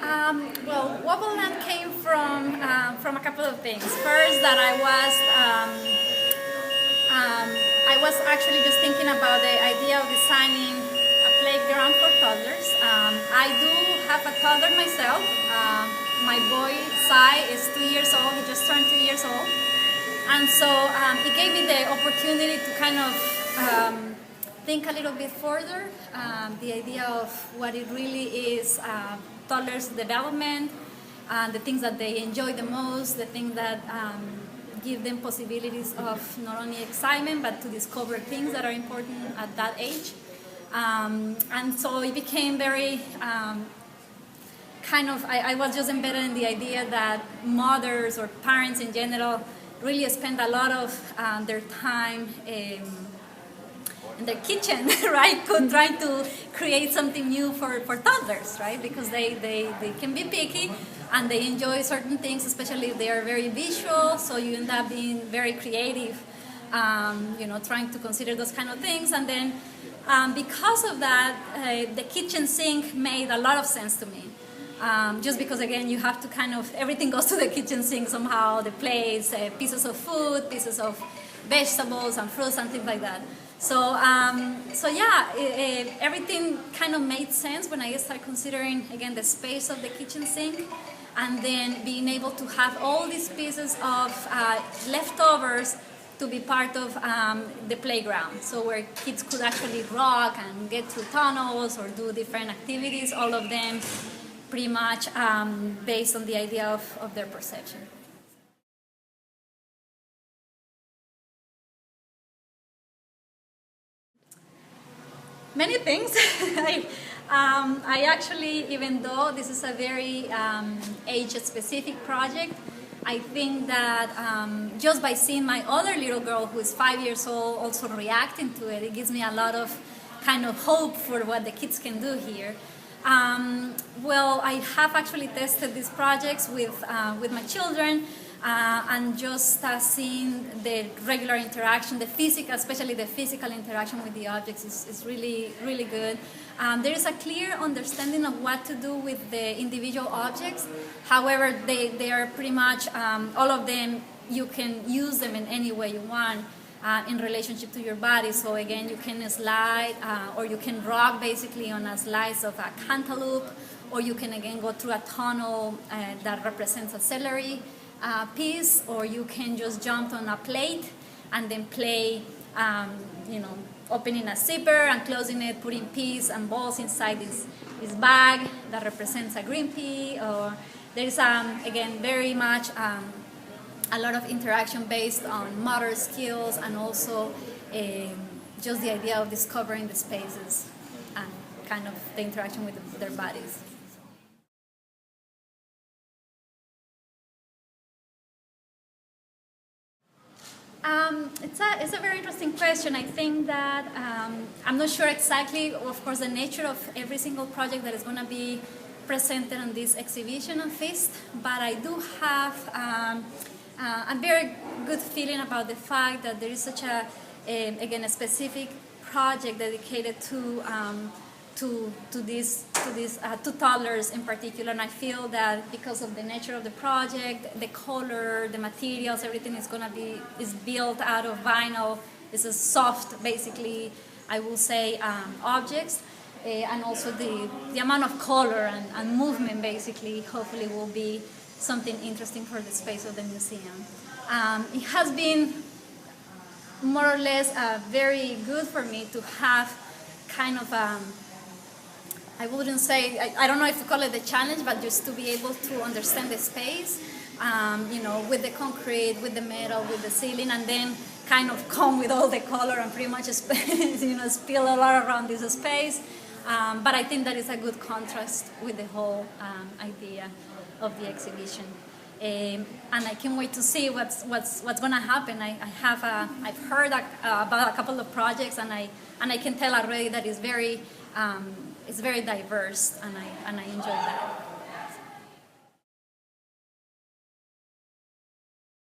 Well, Wobbleland came from a couple of things. First, that I was actually just thinking about the idea of designing a playground for toddlers. I do have a toddler myself. My boy, Sai, is 2 years old. He just turned 2 years old. And so it gave me the opportunity to kind of think a little bit further, the idea of what it really is, toddlers' development, the things that they enjoy the most, the things that give them possibilities of not only excitement, but to discover things that are important at that age. And so it became very I was just embedded in the idea that mothers or parents in general really spend a lot of their time in their kitchen, right? Trying to create something new for toddlers, right? Because they can be picky and they enjoy certain things, especially if they are very visual, so you end up being very creative, trying to consider those kind of things. And then because of that, the kitchen sink made a lot of sense to me. Just because, again, you have to everything goes to the kitchen sink somehow, the plates, pieces of food, pieces of vegetables and fruits and things like that. So yeah, everything kind of made sense when I started considering, again, the space of the kitchen sink, and then being able to have all these pieces of leftovers to be part of the playground. So where kids could actually rock and get through tunnels or do different activities, all of them pretty much based on the idea of their perception. Many things. I actually, even though this is a very age-specific project, I think that just by seeing my other little girl, who is 5 years old, also reacting to it, it gives me a lot of kind of hope for what the kids can do here. Well, I have actually tested these projects with my children, and just seeing the regular interaction, the physical, especially the physical interaction with the objects is really, really good. There is a clear understanding of what to do with the individual objects. However, they are pretty much, all of them, you can use them in any way you want. In relationship to your body. So again, you can slide or you can rock basically on a slice of a cantaloupe, or you can again go through a tunnel that represents a celery piece, or you can just jump on a plate and then play, opening a zipper and closing it, putting peas and balls inside this bag that represents a green pea. Or there is again very much a lot of interaction based on motor skills, and also just the idea of discovering the spaces and kind of the interaction with their bodies. It's a very interesting question. I think that I'm not sure exactly, of course, the nature of every single project that is going to be presented on this exhibition on FIST, but I do have a very good feeling about the fact that there is such a specific project dedicated to toddlers in particular, and I feel that because of the nature of the project, the color, the materials, everything is built out of vinyl. It's a soft, basically, I will say, objects, and also the amount of color and movement, basically, hopefully will be something interesting for the space of the museum. It has been more or less very good for me to have kind of I wouldn't say, I don't know if to call it a challenge, but just to be able to understand the space, with the concrete, with the metal, with the ceiling, and then kind of come with all the color and pretty much spill a lot around this space. But I think that is a good contrast with the whole idea of the exhibition, and I can't wait to see what's going to happen. I've heard about a couple of projects, and I can tell already that it's very diverse, and I enjoy that.